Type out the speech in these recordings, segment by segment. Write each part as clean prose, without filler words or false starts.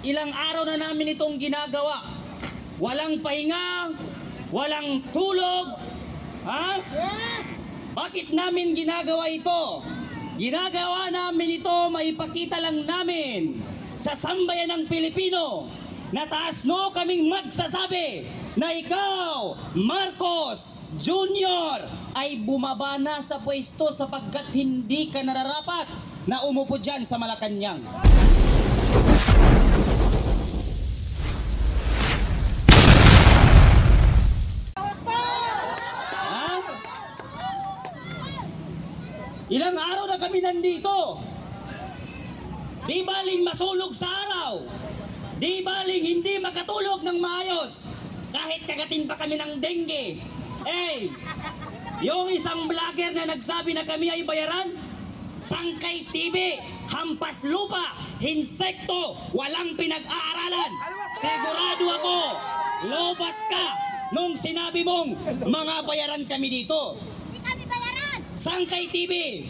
Ilang araw na namin itong ginagawa. Walang pahinga, walang tulog. Ha? Bakit namin ginagawa ito? Ginagawa namin ito, maipakita lang namin sa sambayan ng Pilipino na taas no kaming magsasabi na ikaw, Marcos Jr. ay bumaba na sa pwesto sapagkat hindi ka nararapat na umupo dyan sa Malacanang. Ilang araw na kami nandito. Di baling masulog sa araw. Di baling hindi makatulog ng maayos. Kahit kagatin pa kami ng dengue. Yung isang vlogger na nagsabi na kami ay bayaran, Sangkay TV, hampas lupa, insekto, walang pinag-aaralan. Sigurado ako, lobat ka nung sinabi mong mga bayaran kami dito. Sangkay TV,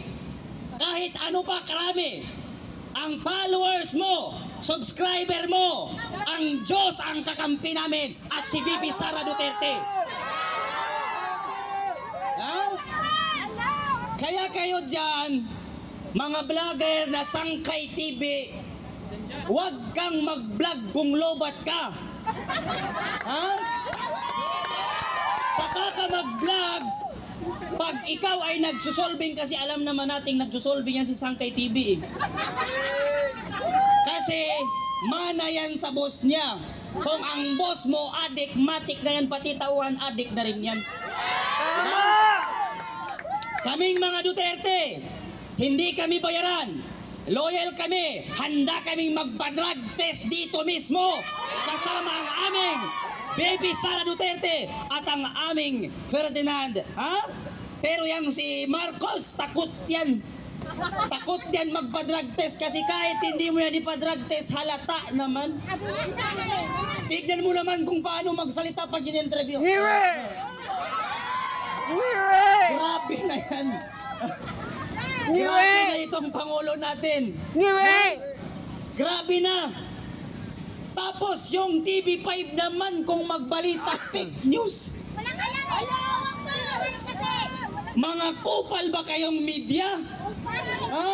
kahit ano pa karami, ang followers mo, subscriber mo, ang Diyos ang kakampi namin at si VP Sara Duterte. Ha? Kaya kayo dyan, mga vlogger na Sangkay TV, huwag kang mag-vlog kung lobat ka. Ha? Saka ka mag-vlog pag ikaw ay nagsusolving, kasi alam naman nating nagsusolving yan si Sangkay TV. Kasi mana yan sa boss niya. Kung ang boss mo adik, matik na yan, pati tauhan adik na rin yan. Kaming mga Duterte, hindi kami bayaran. Loyal kami. Handa kaming magpa-drug test dito mismo. Kasama ang aming Baby Sara Duterte at ang aming Ferdinand. Ha? Pero yang si Marcos, takot yan. Takot yan magpa-drug test kasi kahit hindi mo yan ipa-drug test, halata naman. Tignan mo naman kung paano magsalita pag in-interview. Grabe na yan. Grabe na itong Pangulo natin. Grabe na. Tapos yung TV5 naman kung magbalita, fake news. Mga kupal ba kayong media? Ha?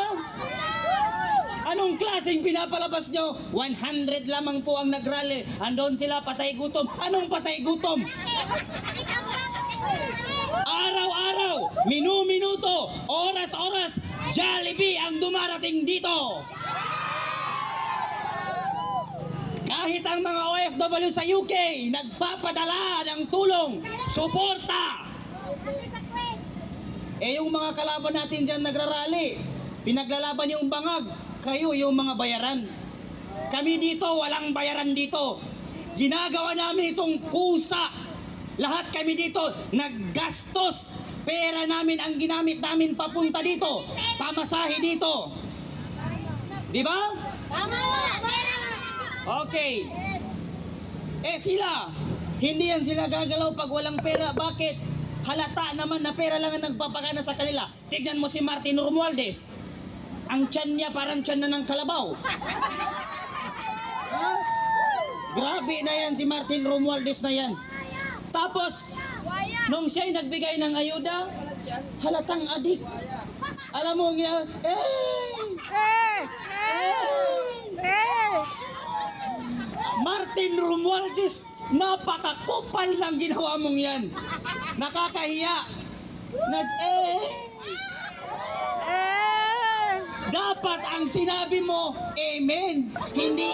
Anong klaseng pinapalabas nyo? 100 lamang po ang nagrally. Andon sila patay gutom. Anong patay gutom? Araw-araw, minu-minuto, oras-oras, Jollibee ang dumarating dito. Kahit ang mga OFW sa UK nagpapadala ng tulong, suporta. Yung mga kalaban natin dyan nagrarally, pinaglalaban yung bangag, kayo yung mga bayaran. Kami dito, walang bayaran dito. Ginagawa namin itong kusa. Lahat kami dito, naggastos. Pera namin ang ginamit namin papunta dito. Pamasahe dito. Di ba? Okay. Sila, hindi yan sila gagalaw pag walang pera. Bakit? Halata naman na pera lang ang nagpapagana sa kanila. Tignan mo si Martin Romualdez. Ang tiyan niya parang tiyan na ng kalabaw. Ha? Grabe na yan si Martin Romualdez na yan. Tapos, nung siya'y nagbigay ng ayuda, halatang adik. Alam mo nga, Martin Romualdez, napakakupal lang ginawa mong yan. Nakakahiya. Dapat ang sinabi mo, amen, hindi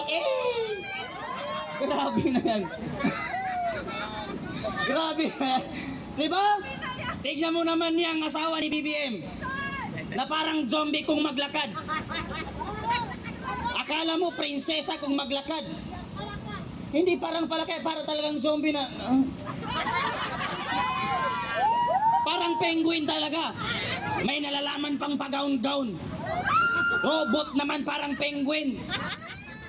Grabe na yan. Grabe na yan. Diba? Tignan mo naman niyang asawa ni BBM na parang zombie kung maglakad. Akala mo prinsesa kung maglakad. Hindi parang palakay, para talagang zombie na. Parang penguin talaga. May nalalaman pang pagaon-gaon. Robot naman parang penguin.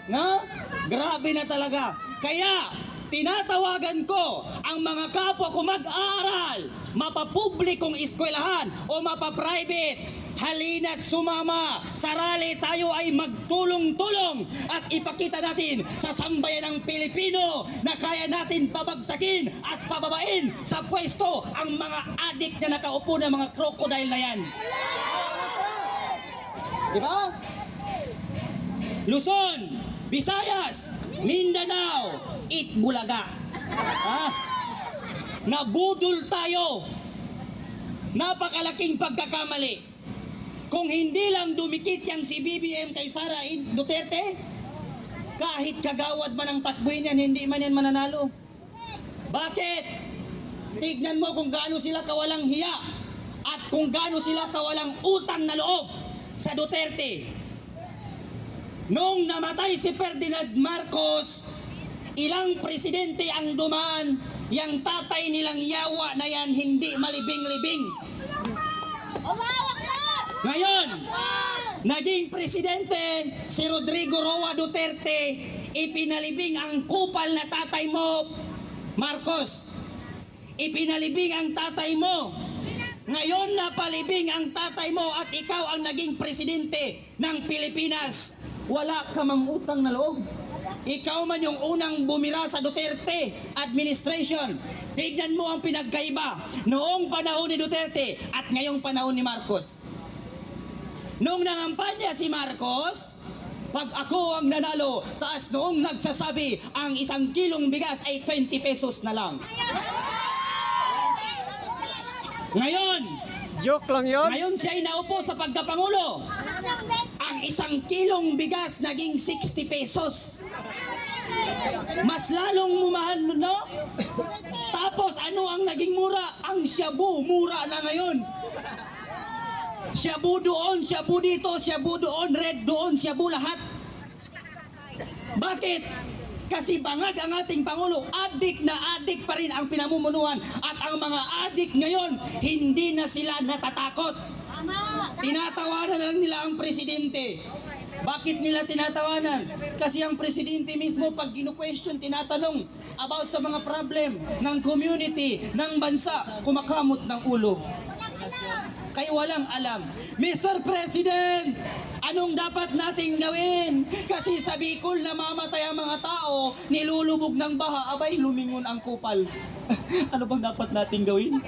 No? Grabe na talaga. Kaya, tinatawagan ko ang mga kapwa ko mag-aaral, mapapublikong eskwelahan o mapaprivate. halina't sumama. Sa rally tayo ay magtulong-tulong at ipakita natin sa sambayan ng Pilipino na kaya natin pabagsakin at pababain sa pwesto ang mga adik na nakaupo na mga crocodile na yan. Diba? Luzon, Visayas, Mindanao, Itbulaga. Nabudol tayo. Napakalaking pagkakamali. Kung hindi lang dumikit yang si BBM kay Sara Duterte, kahit kagawad man ang takbuhin yan, hindi man yan mananalo. Bakit? Tignan mo kung gaano sila kawalang hiya at kung gaano sila kawalang utang na loob sa Duterte. Noong namatay si Ferdinand Marcos, ilang presidente ang dumaan, yang tatay nilang yawa na yan hindi malibing-libing. Ngayon, naging presidente si Rodrigo Roa Duterte, ipinalibing ang kupal na tatay mo, Marcos. Ipinalibing ang tatay mo. Ngayon napalibing ang tatay mo at ikaw ang naging presidente ng Pilipinas. Wala ka mang utang na loob. Ikaw man yung unang bumira sa Duterte administration. Tignan mo ang pinagkaiba noong panahon ni Duterte at ngayong panahon ni Marcos. Noong nangampanya si Marcos, pag ako ang nanalo, taas noong nagsasabi ang 1 kilong bigas ay 20 pesos na lang. Ngayon, joke lang yun. Ngayon siya ay naupo sa pagkapangulo. Ang 1 kilong bigas naging 60 pesos. Mas lalong mumahal, no? Tapos ano ang naging mura? Ang shabu, mura na ngayon. Shabu doon, shabu dito, shabu doon, red doon, shabu lahat. Bakit? Kasi bangag ang ating Pangulo, adik na adik pa rin ang pinamumunuan. At ang mga adik ngayon, hindi na sila natatakot. Tinatawanan lang nila ang presidente. Bakit nila tinatawanan? Kasi ang presidente mismo pag ginu-question, tinatanong about sa mga problem ng community, ng bansa, kumakamot ng ulo. Kaya walang alam. Mr. President, anong dapat nating gawin? Kasi sa Bicol namamatay ang mga tao, nilulubog ng baha, abay lumingon ang kupal. Ano bang dapat nating gawin?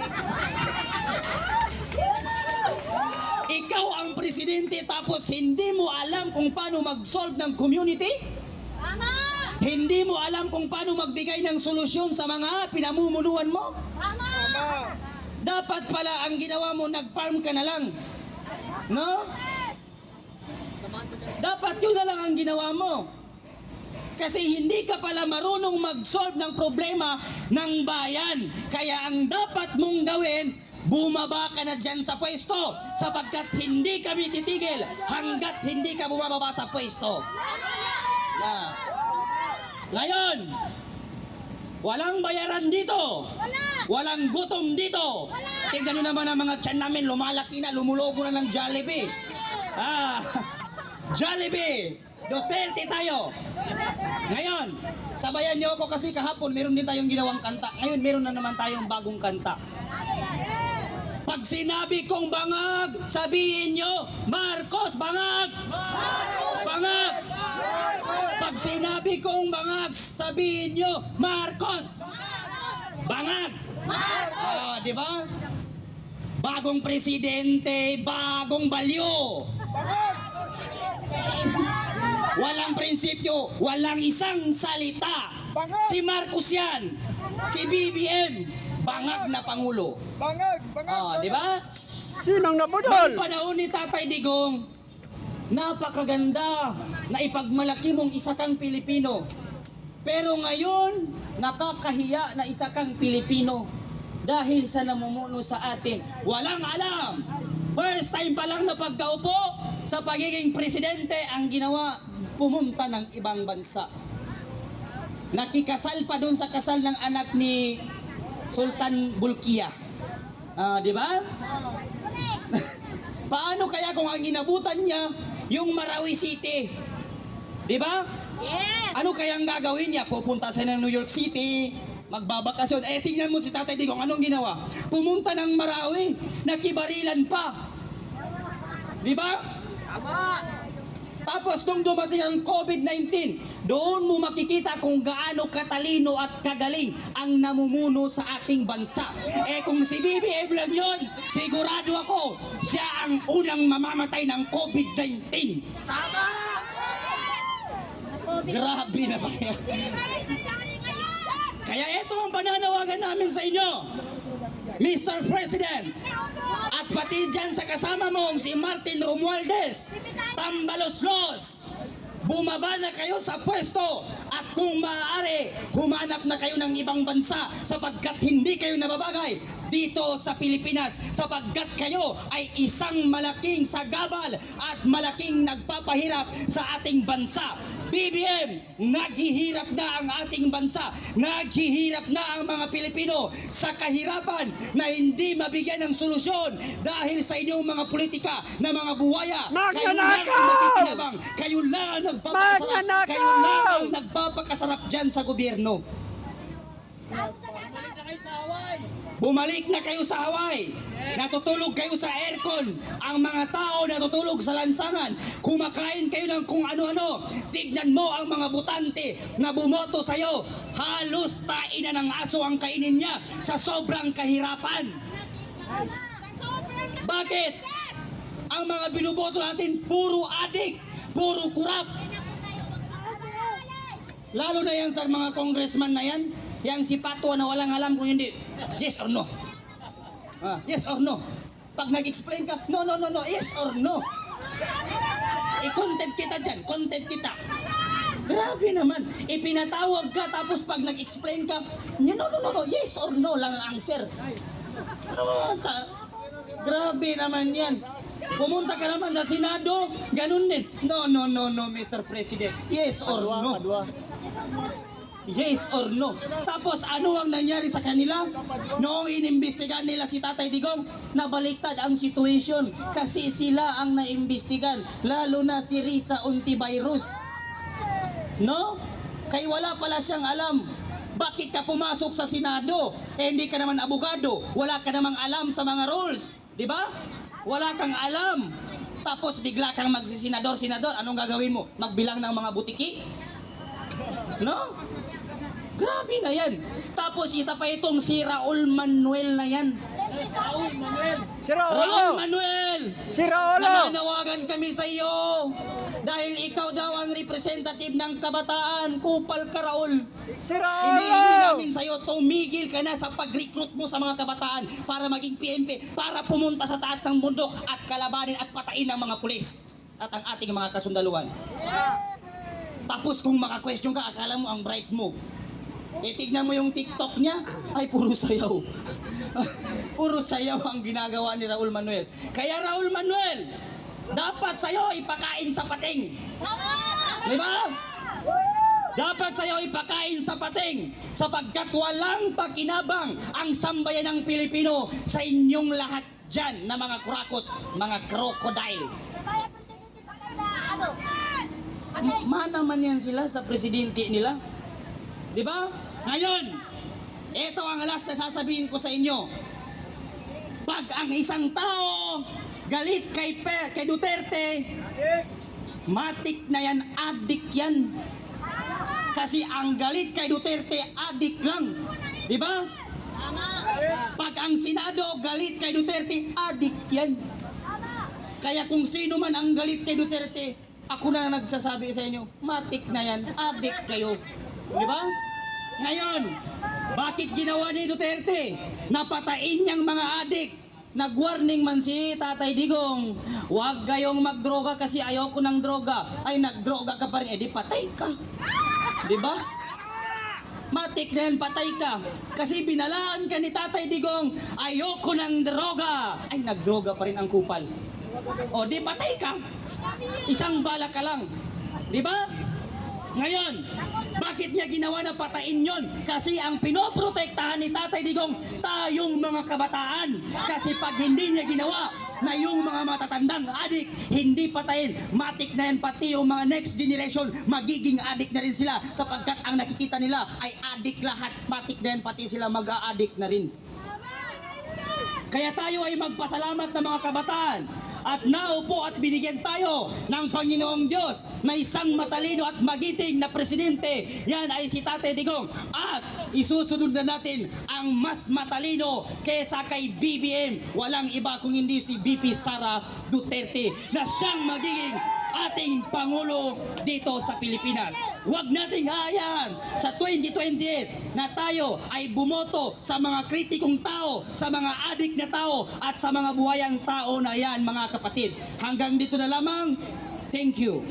Ikaw ang presidente tapos hindi mo alam kung paano mag-solve ng community? Tama! Hindi mo alam kung paano magbigay ng solusyon sa mga pinamumunuan mo? Tama! Dapat pala ang ginawa mo, nag-farm ka na lang. No? Dapat yun na lang ang ginawa mo. Kasi hindi ka pala marunong mag-solve ng problema ng bayan. Kaya ang dapat mong gawin, bumaba ka na dyan sa pwesto. Sapagkat hindi kami titigil hanggat hindi ka bumababa sa pwesto. Ngayon, walang bayaran dito. Walang gutom dito. Tingnan nyo naman ang mga tiyan namin, lumalaki na, lumulogo na ng Jollibee. Jollibee! Duterte tayo! Ngayon, sabayan nyo ako kasi kahapon meron din tayong ginawang kanta. Ngayon meron na naman tayong bagong kanta. Pag sinabi kong bangag, sabihin nyo, Marcos, bangag! Bangag! Pag sinabi kong bangag, sabihin nyo, Marcos! Bangag! Di ba? Bagong presidente, bagong balyo. Walang prinsipyo, walang isang salita. Si Marcos yan, si BBM, bangag na pangulo. Bangag! Di ba? Sinong nabudol? Noong panahon ni Tatay Digong, napakaganda na ipagmalaki mong isa kang Pilipino. Pero ngayon, nakakahiya na isa kang Pilipino dahil sa namumuno sa atin. Walang alam. First time pa lang na pagkaupo sa pagiging presidente, ang ginawa, pumunta ng ibang bansa. Nakikasal pa doon sa kasal ng anak ni Sultan Bulkiah. Di ba? Paano kaya kung ang inabutan niya yung Marawi City? Di ba? Yes! Ano kayang gagawin niya? Pupunta sa New York City, magbabakasyon. Tingnan mo si Tatay Digong, anong ginawa? Pumunta ng Marawi, nakibarilan pa. Di ba? Tapos nung dumating ang COVID-19, doon mo makikita kung gaano katalino at kagaling ang namumuno sa ating bansa. Eh kung si BBM lang yun, sigurado ako, siya ang unang mamamatay ng COVID-19. Grabe na ba yan? Kaya ito ang pananawagan namin sa inyo, Mr. President, at pati dyan sa kasama mong si Martin Romualdez, Tambaloslos, bumaba na kayo sa pwesto at kung maaari, humanap na kayo ng ibang bansa sapagkat hindi kayo nababagay dito sa Pilipinas sapagkat kayo ay isang malaking sagabal at malaking nagpapahirap sa ating bansa. BBM, naghihirap na ang ating bansa, naghihirap na ang mga Pilipino sa kahirapan na hindi mabigyan ng solusyon dahil sa inyong mga politika na mga buwaya. Kayo lang ang makikinabang, kayo lang ang nagpapakasarap, kayo lang ang nagpapakasarap dyan sa gobyerno. Bumalik na kayo sa Hawaii. Natutulog kayo sa aircon. Ang mga tao natutulog sa lansangan. Kumakain kayo ng kung ano-ano. Tignan mo ang mga butante na bumoto sa'yo. Halos tain na ng aso ang kainin niya sa sobrang kahirapan. Bakit? Ang mga binuboto natin puro adik, puro kurap. Lalo na yan sa mga congressman na yan. Yang si Patwa na walang alam kung hindi yes or no. Yes or no. Pag nag-explain ka, no, yes or no. I-contempt kita dyan, contempt kita. Grabe naman. Ipinatawag ka tapos pag nag-explain ka, no, yes or no lang ang answer. Ano ka? Grabe naman yan. Pumunta ka naman sa Senado, ganun din. No, Mr. President. Yes or no. Yes or no. Tapos ano ang nangyari sa kanila? Noong inimbestigan nila si Tatay Digong, nabaliktad ang situation kasi sila ang naimbestigan, lalo na si Risa Ontivirus. No? Kaya wala pala siyang alam. Bakit ka pumasok sa Senado? Eh hindi ka naman abogado, wala ka namang alam sa mga rules, di ba? Wala kang alam. Tapos bigla kang magsisenador, anong gagawin mo? Magbilang ng mga butiki? No? Grabe na yan. Tapos isa pa itong si Raul Manuel na yan. Raul Manuel! Si Raul! Nananawagan kami sa iyo dahil ikaw daw ang representative ng kabataan. Kupal ka, Raul. Si Raul! Hinihingi namin sa iyo, tumigil ka na sa pag-recruit mo sa mga kabataan para maging PNP, para pumunta sa taas ng bundok at kalabanin at patain ng mga pulis at ang ating mga kasundaluhan. Tapos kung maka-question ka, akala mo ang bright mo. Eh, tignan mo yung TikTok niya, ay puro sayaw. Puro sayaw ang ginagawa ni Raul Manuel. Kaya Raul Manuel, dapat sa'yo ipakain sa pating. Diba? Dapat sa'yo ipakain sa pating sapagkat walang pakinabang ang sambayan ng Pilipino sa inyong lahat dyan na mga kurakot, mga crocodile. Manaman yan sila sa presidente nila. Diba? Ngayon, ito ang last na sasabihin ko sa inyo. Pag ang isang tao galit kay Duterte, matik na yan, adik yan. Kasi ang galit kay Duterte, adik lang. Diba? Pag ang Senado galit kay Duterte, adik yan. Kaya kung sino man ang galit kay Duterte, ako na nagsasabi sa inyo, matik na yan, adik kayo. Diba? Ngayon, bakit ginawa ni Duterte? Napatain niyang mga adik. Nag-warning man si Tatay Digong, huwag kayong magdroga kasi ayoko ng droga. Ay, nagdroga ka pa rin, edi patay ka. Diba? Matik na yan, patay ka. Kasi binalaan ka ni Tatay Digong, ayoko ng droga. Ay, nagdroga pa rin ang kupal. O, di patay ka. Isang bala ka lang. Diba? Ngayon, bakit niya ginawa na patain yon? Kasi ang pinoprotektahan ni Tatay Digong, tayong mga kabataan. Kasi pag hindi niya ginawa na yung mga matatandang adik, hindi patayin, matik na yan pati yung mga next generation, magiging adik na rin sila sapagkat ang nakikita nila ay adik lahat, matik na yan pati sila mag-a-adik na rin. Kaya tayo ay magpasalamat ng mga kabataan at naupo at binigyan tayo ng Panginoong Diyos na isang matalino at magiting na presidente. Yan ay si Tatay Digong. At isusunod na natin ang mas matalino kesa kay BBM. Walang iba kung hindi si VP Sara Duterte na siyang magiging ating Pangulo dito sa Pilipinas. Huwag nating hayaan sa 2028 na tayo ay bumoto sa mga kritikong tao, sa mga adik na tao at sa mga buhayang tao na yan, mga kapatid. Hanggang dito na lamang. Thank you.